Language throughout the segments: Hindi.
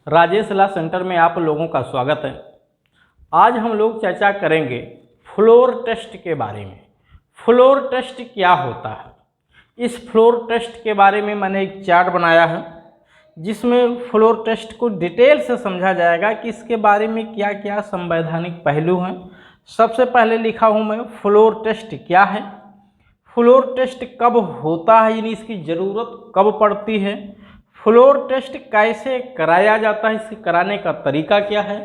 राजेश लॉ सेंटर में आप लोगों का स्वागत है। आज हम लोग चर्चा करेंगे फ्लोर टेस्ट के बारे में। फ्लोर टेस्ट क्या होता है, इस फ्लोर टेस्ट के बारे में मैंने एक चार्ट बनाया है जिसमें फ्लोर टेस्ट को डिटेल से समझा जाएगा कि इसके बारे में क्या क्या संवैधानिक पहलू हैं। सबसे पहले लिखा हूँ मैं फ्लोर टेस्ट क्या है, फ्लोर टेस्ट कब होता है, यानी इसकी ज़रूरत कब पड़ती है, फ्लोर टेस्ट कैसे कराया जाता है, इसके कराने का तरीका क्या है,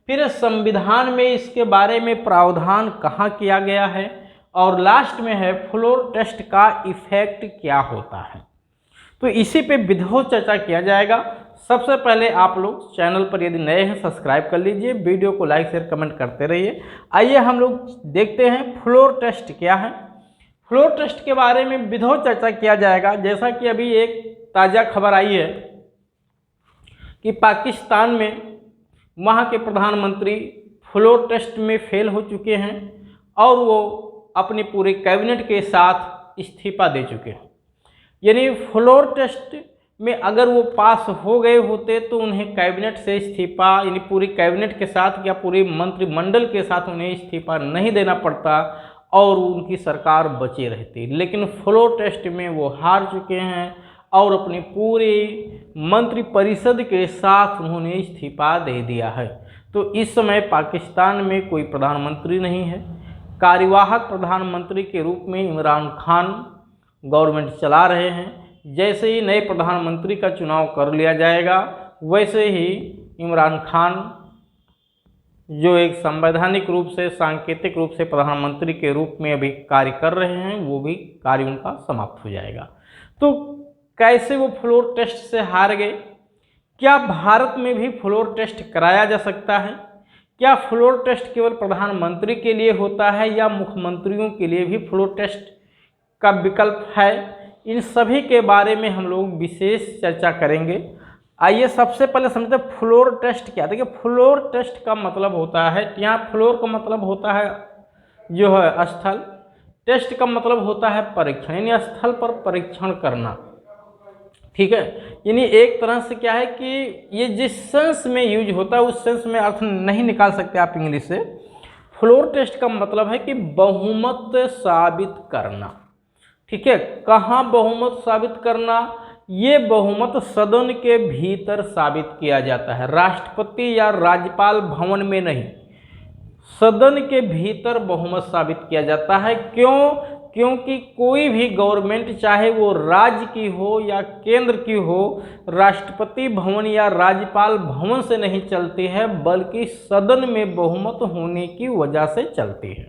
फिर संविधान में इसके बारे में प्रावधान कहाँ किया गया है, और लास्ट में है फ्लोर टेस्ट का इफेक्ट क्या होता है। तो इसी पे विधिवत चर्चा किया जाएगा। सबसे पहले आप लोग चैनल पर यदि नए हैं सब्सक्राइब कर लीजिए, वीडियो को लाइक शेयर कमेंट करते रहिए। आइए हम लोग देखते हैं फ्लोर टेस्ट क्या है। फ्लोर टेस्ट के बारे में विधिवत चर्चा किया जाएगा। जैसा कि अभी एक ताज़ा खबर आई है कि पाकिस्तान में वहाँ के प्रधानमंत्री फ्लोर टेस्ट में फेल हो चुके हैं और वो अपनी पूरे कैबिनेट के साथ इस्तीफा दे चुके हैं। यानी फ्लोर टेस्ट में अगर वो पास हो गए होते तो उन्हें कैबिनेट से इस्तीफा, यानी पूरी कैबिनेट के साथ या पूरे मंत्रिमंडल के साथ उन्हें इस्तीफा नहीं देना पड़ता और उनकी सरकार बची रहती। लेकिन फ्लोर टेस्ट में वो हार चुके हैं और अपनी पूरी मंत्रिपरिषद के साथ उन्होंने इस्तीफा दे दिया है। तो इस समय पाकिस्तान में कोई प्रधानमंत्री नहीं है। कार्यवाहक प्रधानमंत्री के रूप में इमरान खान गवर्नमेंट चला रहे हैं। जैसे ही नए प्रधानमंत्री का चुनाव कर लिया जाएगा वैसे ही इमरान खान जो एक संवैधानिक रूप से, सांकेतिक रूप से प्रधानमंत्री के रूप में अभी कार्य कर रहे हैं, वो भी कार्य उनका समाप्त हो जाएगा। तो कैसे वो फ्लोर टेस्ट से हार गए? क्या भारत में भी फ्लोर टेस्ट कराया जा सकता है? क्या फ्लोर टेस्ट केवल प्रधानमंत्री के लिए होता है या मुख्यमंत्रियों के लिए भी फ्लोर टेस्ट का विकल्प है? इन सभी के बारे में हम लोग विशेष चर्चा करेंगे। आइए सबसे पहले समझते हैं फ्लोर टेस्ट क्या है। देखिए फ्लोर टेस्ट का मतलब होता है, यहाँ फ्लोर का मतलब होता है जो है स्थल, टेस्ट का मतलब होता है परीक्षण, यानी स्थल पर परीक्षण करना। ठीक है, यानी एक तरह से क्या है कि ये जिस सेंस में यूज होता है उस सेंस में अर्थ नहीं निकाल सकते आप इंग्लिश से। फ्लोर टेस्ट का मतलब है कि बहुमत साबित करना। ठीक है, कहाँ बहुमत साबित करना? ये बहुमत सदन के भीतर साबित किया जाता है, राष्ट्रपति या राज्यपाल भवन में नहीं, सदन के भीतर बहुमत साबित किया जाता है। क्यों? क्योंकि कोई भी गवर्नमेंट चाहे वो राज्य की हो या केंद्र की हो, राष्ट्रपति भवन या राज्यपाल भवन से नहीं चलती है बल्कि सदन में बहुमत होने की वजह से चलती है।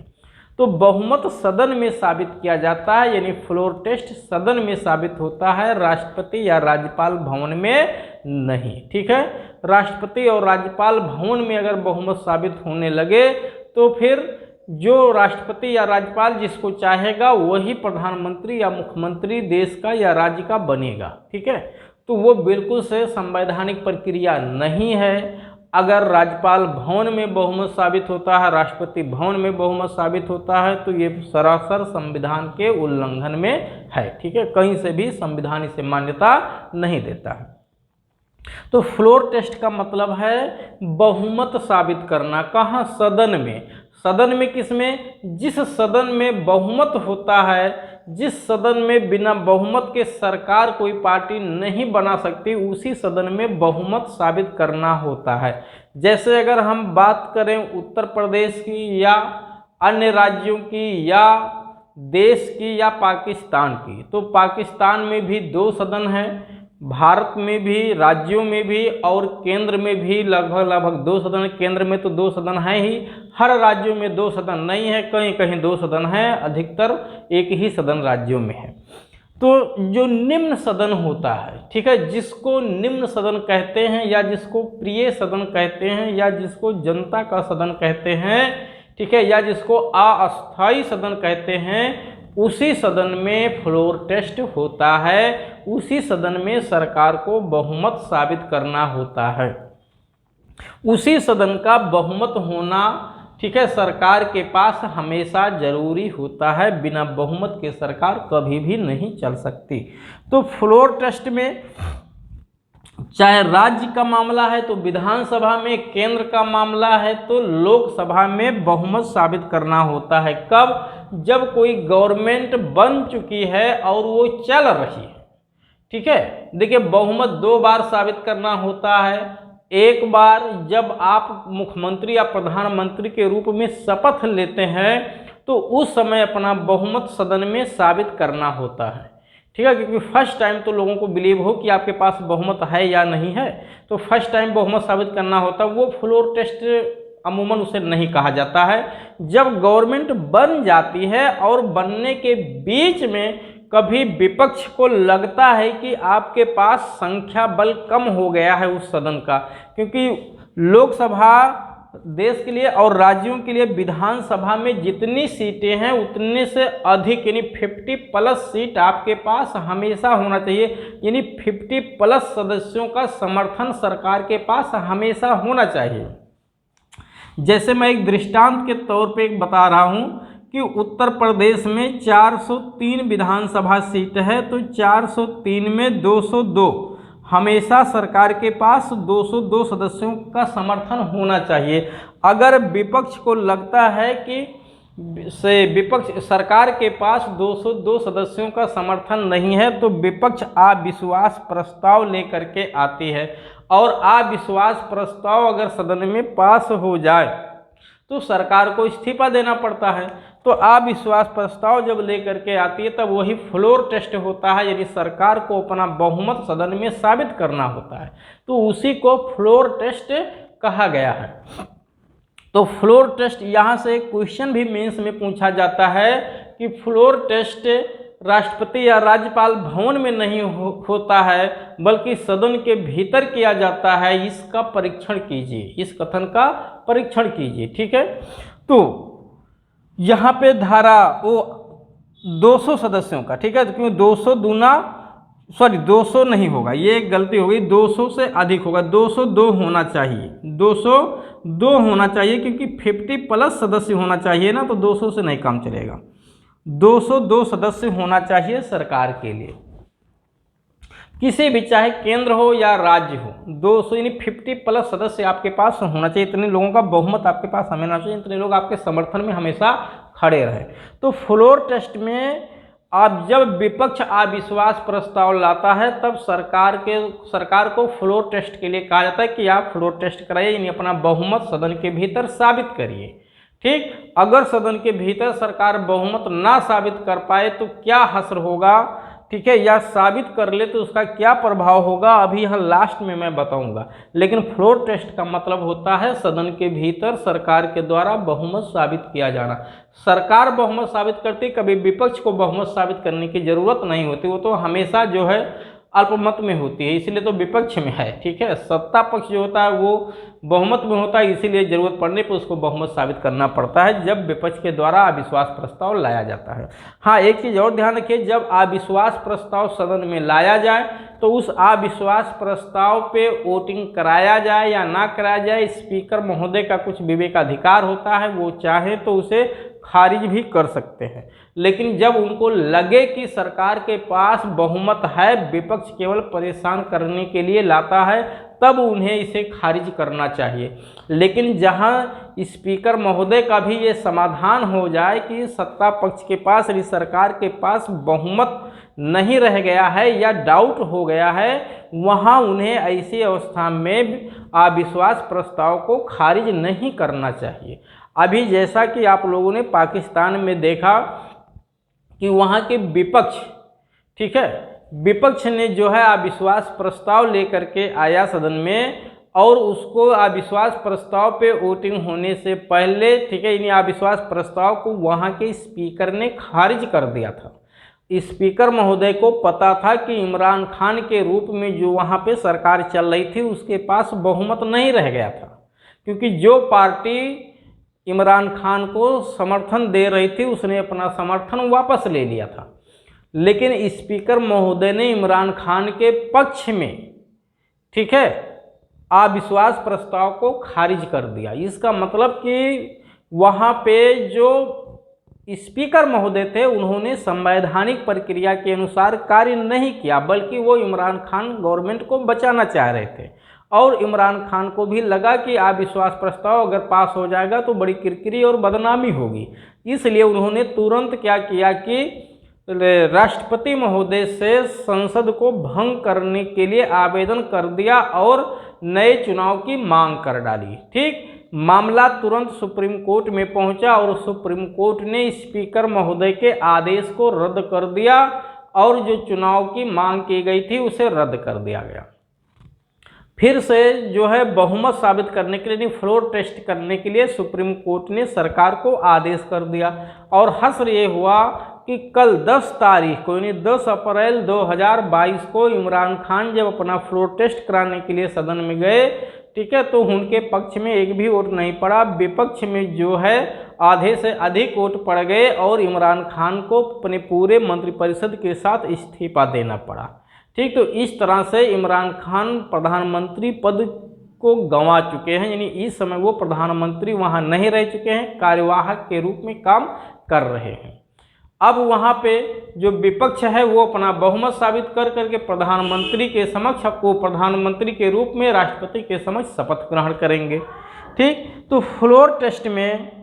तो बहुमत सदन में साबित किया जाता है, यानी फ्लोर टेस्ट सदन में साबित होता है, राष्ट्रपति या राज्यपाल भवन में नहीं। ठीक है, राष्ट्रपति और राज्यपाल भवन में अगर बहुमत साबित होने लगे तो फिर जो राष्ट्रपति या राज्यपाल जिसको चाहेगा वही प्रधानमंत्री या मुख्यमंत्री देश का या राज्य का बनेगा। ठीक है, तो वो बिल्कुल से संवैधानिक प्रक्रिया नहीं है। अगर राज्यपाल भवन में बहुमत साबित होता है, राष्ट्रपति भवन में बहुमत साबित होता है तो ये सरासर संविधान के उल्लंघन में है। ठीक है, कहीं से भी संविधान इसे मान्यता नहीं देता है। तो फ्लोर टेस्ट का मतलब है बहुमत साबित करना। कहाँ? सदन में। सदन में किसमें? जिस सदन में बहुमत होता है, जिस सदन में बिना बहुमत के सरकार कोई पार्टी नहीं बना सकती, उसी सदन में बहुमत साबित करना होता है। जैसे अगर हम बात करें उत्तर प्रदेश की या अन्य राज्यों की या देश की या पाकिस्तान की, तो पाकिस्तान में भी 2 सदन हैं, भारत में भी, राज्यों में भी और केंद्र में भी लगभग 2 सदन। केंद्र में तो 2 सदन हैं ही, हर राज्यों में 2 सदन नहीं है, कहीं कहीं 2 सदन हैं, अधिकतर एक ही सदन राज्यों में है। तो जो निम्न सदन होता है, ठीक है, जिसको निम्न सदन कहते हैं या जिसको प्रिय सदन कहते हैं या जिसको जनता का सदन कहते हैं, ठीक है, या जिसको अस्थायी सदन कहते हैं, उसी सदन में फ्लोर टेस्ट होता है। उसी सदन में सरकार को बहुमत साबित करना होता है। उसी सदन का बहुमत होना, ठीक है, सरकार के पास हमेशा जरूरी होता है। बिना बहुमत के सरकार कभी भी नहीं चल सकती। तो फ्लोर टेस्ट में चाहे राज्य का मामला है तो विधानसभा में, केंद्र का मामला है तो लोकसभा में बहुमत साबित करना होता है। कब? जब कोई गवर्नमेंट बन चुकी है और वो चल रही है। ठीक है, देखिए बहुमत 2 बार साबित करना होता है। एक बार जब आप मुख्यमंत्री या प्रधानमंत्री के रूप में शपथ लेते हैं तो उस समय अपना बहुमत सदन में साबित करना होता है। ठीक है, क्योंकि फर्स्ट टाइम तो लोगों को बिलीव हो कि आपके पास बहुमत है या नहीं है, तो फर्स्ट टाइम बहुमत साबित करना होता है। वो फ्लोर टेस्ट अमूमन उसे नहीं कहा जाता है। जब गवर्नमेंट बन जाती है और बनने के बीच में कभी विपक्ष को लगता है कि आपके पास संख्या बल कम हो गया है उस सदन का, क्योंकि लोकसभा देश के लिए और राज्यों के लिए विधानसभा में जितनी सीटें हैं उतने से अधिक यानी 50+ सीट आपके पास हमेशा होना चाहिए, यानी 50+ सदस्यों का समर्थन सरकार के पास हमेशा होना चाहिए। जैसे मैं एक दृष्टांत के तौर पे एक बता रहा हूं कि उत्तर प्रदेश में 403 विधानसभा सीट है, तो 403 में 202 हमेशा सरकार के पास 202 सदस्यों का समर्थन होना चाहिए। अगर विपक्ष को लगता है कि विपक्ष सरकार के पास 202 सदस्यों का समर्थन नहीं है तो विपक्ष अविश्वास प्रस्ताव लेकर के आती है, और अविश्वास प्रस्ताव अगर सदन में पास हो जाए तो सरकार को इस्तीफा देना पड़ता है। तो अविश्वास प्रस्ताव जब लेकर के आती है तब वही फ्लोर टेस्ट होता है, यानी सरकार को अपना बहुमत सदन में साबित करना होता है, तो उसी को फ्लोर टेस्ट कहा गया है। तो फ्लोर टेस्ट यहाँ से एक क्वेश्चन भी मेंस में पूछा जाता है कि फ्लोर टेस्ट राष्ट्रपति या राज्यपाल भवन में नहीं होता है बल्कि सदन के भीतर किया जाता है। इसका परीक्षण कीजिए, इस कथन का परीक्षण कीजिए। ठीक है, तो यहाँ पे धारा वो 200 सदस्यों का, ठीक है, क्योंकि 200 नहीं होगा, ये एक गलती हो गई, 200 से अधिक होगा, 202 होना चाहिए, 202 होना चाहिए, क्योंकि 50+ सदस्य होना चाहिए ना, तो 200 से नहीं काम चलेगा। 202 सदस्य होना चाहिए सरकार के लिए, किसी भी चाहे केंद्र हो या राज्य हो, 200 यानी 50+ सदस्य आपके पास होना चाहिए। इतने लोगों का बहुमत आपके पास हमेशा चाहिए, इतने लोग आपके समर्थन में हमेशा खड़े रहे। तो फ्लोर टेस्ट में आप जब विपक्ष अविश्वास प्रस्ताव लाता है तब सरकार को फ्लोर टेस्ट के लिए कहा जाता है कि आप फ्लोर टेस्ट कराइए, यानी अपना बहुमत सदन के भीतर साबित करिए। ठीक, अगर सदन के भीतर सरकार बहुमत ना साबित कर पाए तो क्या हश्र होगा, ठीक है, या साबित कर ले तो उसका क्या प्रभाव होगा, अभी यहाँ लास्ट में मैं बताऊंगा। लेकिन फ्लोर टेस्ट का मतलब होता है सदन के भीतर सरकार के द्वारा बहुमत साबित किया जाना। सरकार बहुमत साबित करती, कभी विपक्ष को बहुमत साबित करने की जरूरत नहीं होती, वो तो हमेशा जो है अल्पमत में होती है, इसीलिए तो विपक्ष में है। ठीक है, सत्ता पक्ष जो होता है वो बहुमत में होता है, इसीलिए जरूरत पड़ने पर उसको बहुमत साबित करना पड़ता है जब विपक्ष के द्वारा अविश्वास प्रस्ताव लाया जाता है। हाँ, एक चीज़ और ध्यान रखिए, जब अविश्वास प्रस्ताव सदन में लाया जाए तो उस अविश्वास प्रस्ताव पे वोटिंग कराया जाए या ना कराया जाए, स्पीकर महोदय का कुछ विवेकाधिकार होता है, वो चाहे तो उसे खारिज भी कर सकते हैं। लेकिन जब उनको लगे कि सरकार के पास बहुमत है, विपक्ष केवल परेशान करने के लिए लाता है, तब उन्हें इसे खारिज करना चाहिए। लेकिन जहां स्पीकर महोदय का भी ये समाधान हो जाए कि सत्ता पक्ष के पास यानी सरकार के पास बहुमत नहीं रह गया है या डाउट हो गया है, वहां उन्हें ऐसी अवस्था में अविश्वास प्रस्ताव को खारिज नहीं करना चाहिए। अभी जैसा कि आप लोगों ने पाकिस्तान में देखा कि वहाँ के विपक्ष, ठीक है, विपक्ष ने जो है अविश्वास प्रस्ताव लेकर के आया सदन में, और उसको अविश्वास प्रस्ताव पे वोटिंग होने से पहले, ठीक है, यानी अविश्वास प्रस्ताव को वहाँ के स्पीकर ने खारिज कर दिया था। स्पीकर महोदय को पता था कि इमरान खान के रूप में जो वहाँ पे सरकार चल रही थी उसके पास बहुमत नहीं रह गया था, क्योंकि जो पार्टी इमरान खान को समर्थन दे रही थी उसने अपना समर्थन वापस ले लिया था। लेकिन स्पीकर महोदय ने इमरान खान के पक्ष में, ठीक है, अविश्वास प्रस्ताव को खारिज कर दिया। इसका मतलब कि वहाँ पे जो स्पीकर महोदय थे उन्होंने संवैधानिक प्रक्रिया के अनुसार कार्य नहीं किया, बल्कि वो इमरान खान गवर्नमेंट को बचाना चाह रहे थे। और इमरान खान को भी लगा कि अविश्वास प्रस्ताव अगर पास हो जाएगा तो बड़ी किरकिरी और बदनामी होगी, इसलिए उन्होंने तुरंत क्या किया कि राष्ट्रपति महोदय से संसद को भंग करने के लिए आवेदन कर दिया और नए चुनाव की मांग कर डाली। ठीक, मामला तुरंत सुप्रीम कोर्ट में पहुंचा और सुप्रीम कोर्ट ने स्पीकर महोदय के आदेश को रद्द कर दिया और जो चुनाव की मांग की गई थी उसे रद्द कर दिया गया। फिर से जो है बहुमत साबित करने के लिए, फ्लोर टेस्ट करने के लिए सुप्रीम कोर्ट ने सरकार को आदेश कर दिया। और हश्र ये हुआ कि कल 10 तारीख को यानी 10 अप्रैल 2022 को इमरान खान जब अपना फ्लोर टेस्ट कराने के लिए सदन में गए, ठीक है, तो उनके पक्ष में एक भी वोट नहीं पड़ा, विपक्ष में जो है आधे से अधिक वोट पड़ गए और इमरान खान को अपने पूरे मंत्रिपरिषद के साथ इस्तीफा देना पड़ा। ठीक, तो इस तरह से इमरान खान प्रधानमंत्री पद को गंवा चुके हैं, यानी इस समय वो प्रधानमंत्री वहाँ नहीं रह चुके हैं, कार्यवाहक के रूप में काम कर रहे हैं। अब वहाँ पे जो विपक्ष है वो अपना बहुमत साबित कर करके प्रधानमंत्री के समक्ष आपको प्रधानमंत्री के रूप में राष्ट्रपति के समक्ष शपथ ग्रहण करेंगे। ठीक, तो फ्लोर टेस्ट में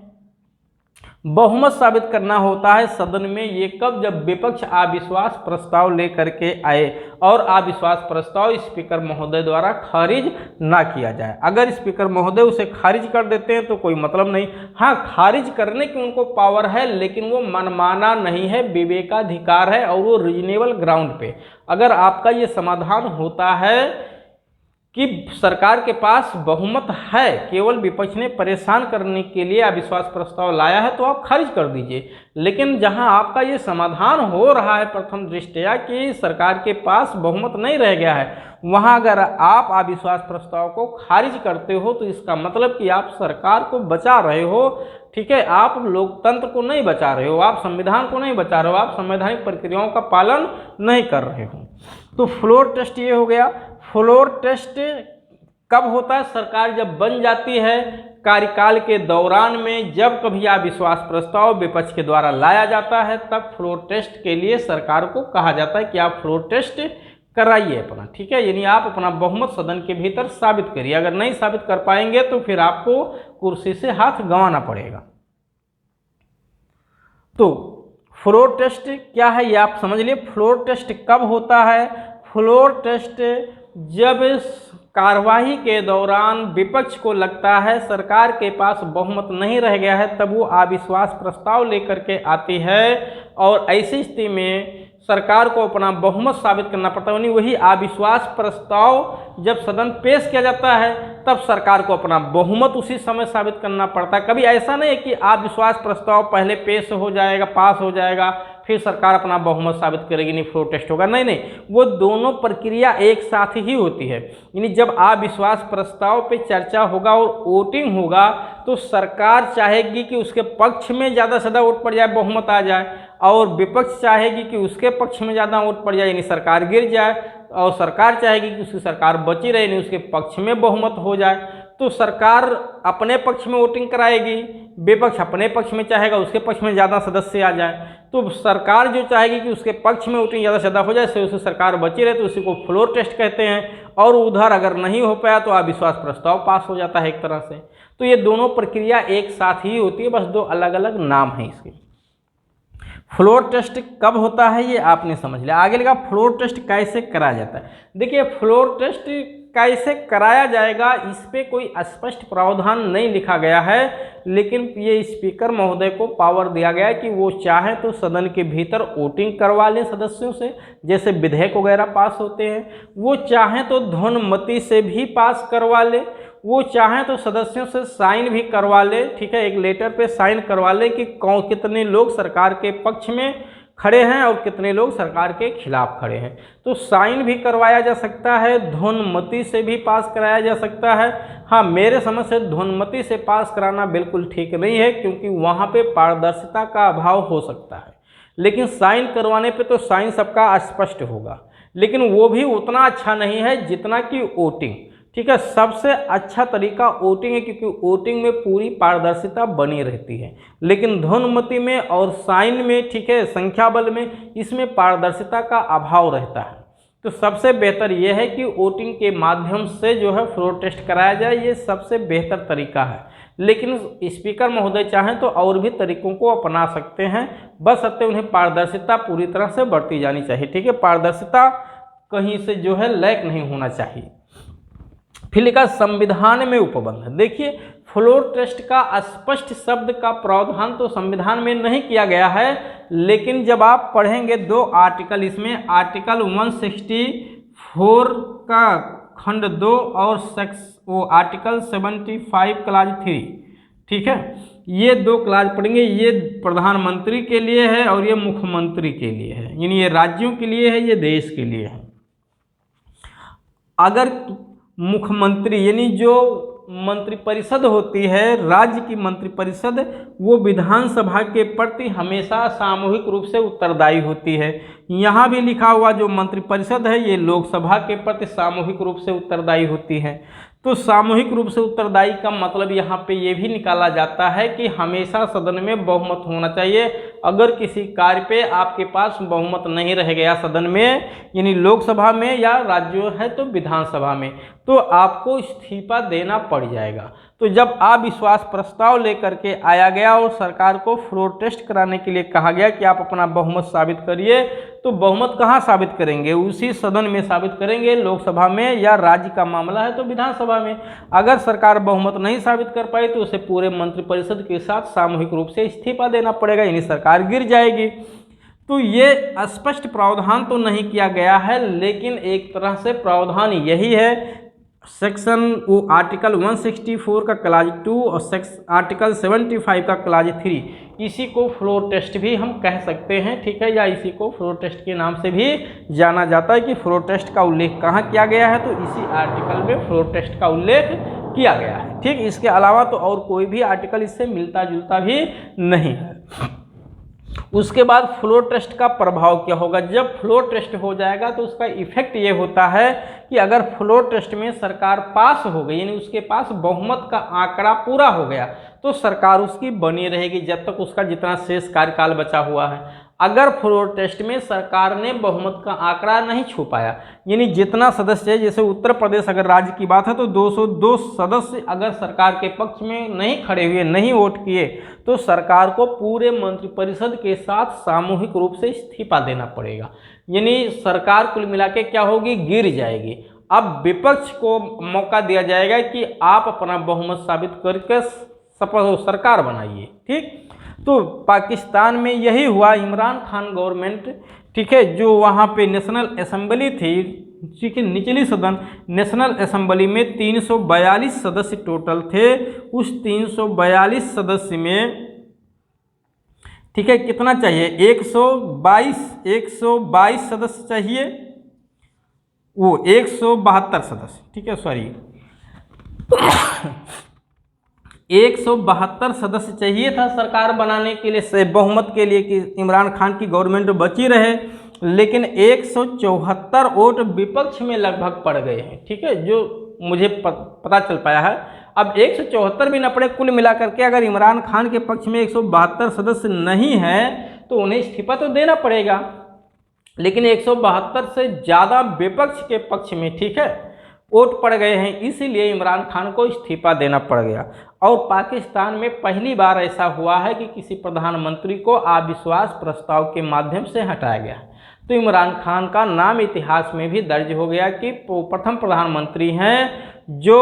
बहुमत साबित करना होता है सदन में, ये कब, जब विपक्ष अविश्वास प्रस्ताव लेकर के आए और अविश्वास प्रस्ताव स्पीकर महोदय द्वारा खारिज ना किया जाए। अगर स्पीकर महोदय उसे खारिज कर देते हैं तो कोई मतलब नहीं, हाँ खारिज करने की उनको पावर है, लेकिन वो मनमाना नहीं है, विवेकाधिकार है और वो रीजनेबल ग्राउंड पे अगर आपका ये समाधान होता है कि सरकार के पास बहुमत है, केवल विपक्ष ने परेशान करने के लिए अविश्वास प्रस्ताव लाया है, तो आप खारिज कर दीजिए। लेकिन जहां आपका ये समाधान हो रहा है प्रथम दृष्टया कि सरकार के पास बहुमत नहीं रह गया है, वहां अगर आप अविश्वास प्रस्ताव को खारिज करते हो तो इसका मतलब कि आप सरकार को बचा रहे हो। ठीक है, आप लोकतंत्र को नहीं बचा रहे हो, आप संविधान को नहीं बचा रहे हो, आप संवैधानिक प्रक्रियाओं का पालन नहीं कर रहे हो। तो फ्लोर टेस्ट ये हो गया। फ्लोर टेस्ट कब होता है? सरकार जब बन जाती है, कार्यकाल के दौरान में जब कभी अविश्वास प्रस्ताव विपक्ष के द्वारा लाया जाता है, तब फ्लोर टेस्ट के लिए सरकार को कहा जाता है कि आप फ्लोर टेस्ट कराइए अपना। ठीक है, यानी आप अपना बहुमत सदन के भीतर साबित करिए। अगर नहीं साबित कर पाएंगे तो फिर आपको कुर्सी से हाथ गंवाना पड़ेगा। तो फ्लोर टेस्ट क्या है ये आप समझ लिए। फ्लोर टेस्ट कब होता है? फ्लोर टेस्ट जब कार्यवाही के दौरान विपक्ष को लगता है सरकार के पास बहुमत नहीं रह गया है, तब वो अविश्वास प्रस्ताव लेकर के आती है और ऐसी स्थिति में सरकार को अपना बहुमत साबित करना पड़ता है। वही अविश्वास प्रस्ताव जब सदन पेश किया जाता है तब सरकार को अपना बहुमत उसी समय साबित करना पड़ता है। कभी ऐसा नहीं है कि अविश्वास प्रस्ताव पहले पेश हो जाएगा, पास हो जाएगा, फिर सरकार अपना बहुमत साबित करेगी, नहीं फ्लोर टेस्ट होगा। नहीं, वो दोनों प्रक्रिया एक साथ ही होती है। यानी जब अविश्वास प्रस्ताव पे चर्चा होगा और वोटिंग होगा तो सरकार चाहेगी कि उसके पक्ष में ज़्यादा से ज़्यादा वोट पड़ जाए, बहुमत आ जाए, और विपक्ष चाहेगी कि उसके पक्ष में ज़्यादा वोट पड़ जाए, यानी सरकार गिर जाए, और सरकार चाहेगी कि उसकी सरकार बची रहे, यानी उसके पक्ष में बहुमत हो जाए। तो सरकार अपने पक्ष में वोटिंग कराएगी, विपक्ष अपने पक्ष में चाहेगा उसके पक्ष में ज़्यादा सदस्य आ जाए। तो सरकार जो चाहेगी कि उसके पक्ष में वोटिंग ज़्यादा से ज़्यादा हो जाए, से उसकी सरकार बची रहे, तो उसी को फ्लोर टेस्ट कहते हैं। और उधर अगर नहीं हो पाया तो अविश्वास प्रस्ताव पास हो जाता है एक तरह से। तो ये दोनों प्रक्रिया एक साथ ही होती है, बस दो अलग अलग नाम हैं इसके। फ्लोर टेस्ट कब होता है ये आपने समझ लिया। आगे लगा फ्लोर टेस्ट कैसे कराया जाता है। देखिए फ्लोर टेस्ट कैसे कराया जाएगा इस पे कोई स्पष्ट प्रावधान नहीं लिखा गया है, लेकिन ये स्पीकर महोदय को पावर दिया गया है कि वो चाहे तो सदन के भीतर वोटिंग करवा लें सदस्यों से, जैसे विधेयक वगैरह पास होते हैं, वो चाहे तो ध्वनिमति से भी पास करवा ले, वो चाहे तो सदस्यों से साइन भी करवा ले। ठीक है, एक लेटर पे साइन करवा ले कि कितने लोग सरकार के पक्ष में खड़े हैं और कितने लोग सरकार के खिलाफ खड़े हैं। तो साइन भी करवाया जा सकता है, ध्वनिमति से भी पास कराया जा सकता है। हाँ, मेरे समझ से ध्वनिमति से पास कराना बिल्कुल ठीक नहीं है, क्योंकि वहाँ पे पारदर्शिता का अभाव हो सकता है। लेकिन साइन करवाने पे तो साइन सबका स्पष्ट होगा, लेकिन वो भी उतना अच्छा नहीं है जितना कि वोटिंग। ठीक है। सबसे अच्छा तरीका वोटिंग है, क्योंकि वोटिंग में पूरी पारदर्शिता बनी रहती है, लेकिन ध्वनिमति में और साइन में, ठीक है, संख्या बल में, इसमें पारदर्शिता का अभाव रहता है। तो सबसे बेहतर यह है कि वोटिंग के माध्यम से जो है फ्लोर टेस्ट कराया जाए, ये सबसे बेहतर तरीका है। लेकिन स्पीकर महोदय चाहें तो और भी तरीकों को अपना सकते हैं, बस अतः उन्हें पारदर्शिता पूरी तरह से बढ़ती जानी चाहिए, ठीक है। पारदर्शिता कहीं से जो है लैक नहीं होना चाहिए। फिर लिखा संविधान में उपबंध। देखिए, फ्लोर टेस्ट का स्पष्ट शब्द का प्रावधान तो संविधान में नहीं किया गया है, लेकिन जब आप पढ़ेंगे 2 आर्टिकल, इसमें आर्टिकल 164 का खंड 2 और आर्टिकल 75 क्लाज 3, ठीक है, ये 2 क्लाज पढ़ेंगे। ये प्रधानमंत्री के लिए है और ये मुख्यमंत्री के लिए है, यानी ये राज्यों के लिए है, ये देश के लिए है। अगर मुख्यमंत्री यानी जो मंत्रिपरिषद होती है, राज्य की मंत्रिपरिषद, वो विधानसभा के प्रति हमेशा सामूहिक रूप से उत्तरदायी होती है। यहाँ भी लिखा हुआ जो मंत्रिपरिषद है ये लोकसभा के प्रति सामूहिक रूप से उत्तरदायी होती है। तो सामूहिक रूप से उत्तरदायी का मतलब यहाँ पे ये भी निकाला जाता है कि हमेशा सदन में बहुमत होना चाहिए। अगर किसी कार्य पे आपके पास बहुमत नहीं रह गया सदन में, यानी लोकसभा में या राज्यों है तो विधानसभा में, तो आपको इस्तीफा देना पड़ जाएगा। तो जब अविश्वास प्रस्ताव लेकर के आया गया और सरकार को फ्लोर टेस्ट कराने के लिए कहा गया कि आप अपना बहुमत साबित करिए, तो बहुमत कहाँ साबित करेंगे? उसी सदन में साबित करेंगे, लोकसभा में, या राज्य का मामला है तो विधानसभा में। अगर सरकार बहुमत नहीं साबित कर पाई तो उसे पूरे मंत्रिपरिषद के साथ सामूहिक रूप से इस्तीफा देना पड़ेगा, यानी सरकार गिर जाएगी। तो ये स्पष्ट प्रावधान तो नहीं किया गया है, लेकिन एक तरह से प्रावधान यही है। सेक्शन आर्टिकल 164 का क्लाज 2 और आर्टिकल 75 का क्लाज 3, इसी को फ्लोर टेस्ट भी हम कह सकते हैं, ठीक है, या इसी को फ्लोर टेस्ट के नाम से भी जाना जाता है कि फ्लोर टेस्ट का उल्लेख कहाँ किया गया है, तो इसी आर्टिकल में फ्लोर टेस्ट का उल्लेख किया गया है, ठीक। इसके अलावा तो और कोई भी आर्टिकल इससे मिलता जुलता भी नहीं है। उसके बाद फ्लोर टेस्ट का प्रभाव क्या होगा? जब फ्लोर टेस्ट हो जाएगा तो उसका इफेक्ट ये होता है कि अगर फ्लोर टेस्ट में सरकार पास हो गई, यानी उसके पास बहुमत का आंकड़ा पूरा हो गया, तो सरकार उसकी बनी रहेगी जब तक उसका जितना शेष कार्यकाल बचा हुआ है। अगर फ्लोर टेस्ट में सरकार ने बहुमत का आंकड़ा नहीं छू पाया, यानी जितना सदस्य है, जैसे उत्तर प्रदेश अगर राज्य की बात है तो 202 सदस्य अगर सरकार के पक्ष में नहीं खड़े हुए, नहीं वोट किए, तो सरकार को पूरे मंत्रिपरिषद के साथ सामूहिक रूप से इस्तीफा देना पड़ेगा, यानी सरकार कुल मिला के क्या होगी? गिर जाएगी। अब विपक्ष को मौका दिया जाएगा कि आप अपना बहुमत साबित करके सरकार बनाइए, ठीक। तो पाकिस्तान में यही हुआ। इमरान खान गवर्नमेंट, ठीक है, जो वहाँ पे नेशनल असेंबली थी, ठीक है, निचली सदन, नेशनल असेंबली में 342 सदस्य टोटल थे। उस 342 सदस्य में, ठीक है, कितना चाहिए? 122 सदस्य चाहिए, वो 172 सदस्य, ठीक है, सॉरी 172 सदस्य चाहिए था सरकार बनाने के लिए, बहुमत के लिए, कि इमरान खान की गवर्नमेंट बची रहे, लेकिन 174 वोट विपक्ष में लगभग पड़ गए हैं, ठीक है, जो मुझे पता चल पाया है। अब 174 भी न पड़े, कुल मिलाकर के अगर इमरान खान के पक्ष में 172 सदस्य नहीं हैं तो उन्हें इस्तीफा तो देना पड़ेगा, लेकिन 172 से ज़्यादा विपक्ष के पक्ष में, ठीक है, वोट पड़ गए हैं, इसीलिए इमरान खान को इस्तीफा देना पड़ गया। और पाकिस्तान में पहली बार ऐसा हुआ है कि किसी प्रधानमंत्री को अविश्वास प्रस्ताव के माध्यम से हटाया गया। तो इमरान खान का नाम इतिहास में भी दर्ज हो गया कि प्रथम प्रधानमंत्री हैं जो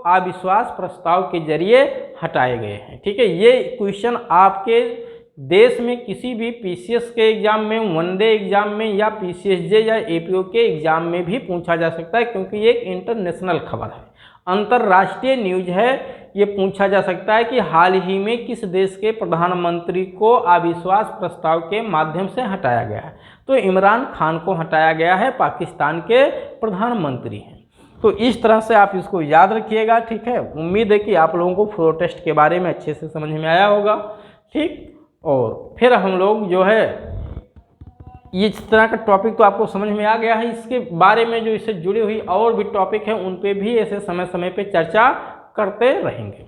अविश्वास प्रस्ताव के जरिए हटाए गए हैं, ठीक है। ये क्वेश्चन आपके देश में किसी भी पीसीएस के एग्ज़ाम में, वनडे एग्ज़ाम में, या पीसीएसजे या एपीओ के एग्ज़ाम में भी पूछा जा सकता है, क्योंकि ये एक इंटरनेशनल खबर है, अंतर्राष्ट्रीय न्यूज है। ये पूछा जा सकता है कि हाल ही में किस देश के प्रधानमंत्री को अविश्वास प्रस्ताव के माध्यम से हटाया गया है, तो इमरान खान को हटाया गया है, पाकिस्तान के प्रधानमंत्री हैं। तो इस तरह से आप इसको याद रखिएगा, ठीक है। उम्मीद है कि आप लोगों को फ्लोर टेस्ट के बारे में अच्छे से समझ में आया होगा, ठीक। और फिर हम लोग जो है इस तरह का टॉपिक तो आपको समझ में आ गया है। इसके बारे में जो इससे जुड़ी हुई और भी टॉपिक हैं उन पे भी ऐसे समय समय पे चर्चा करते रहेंगे।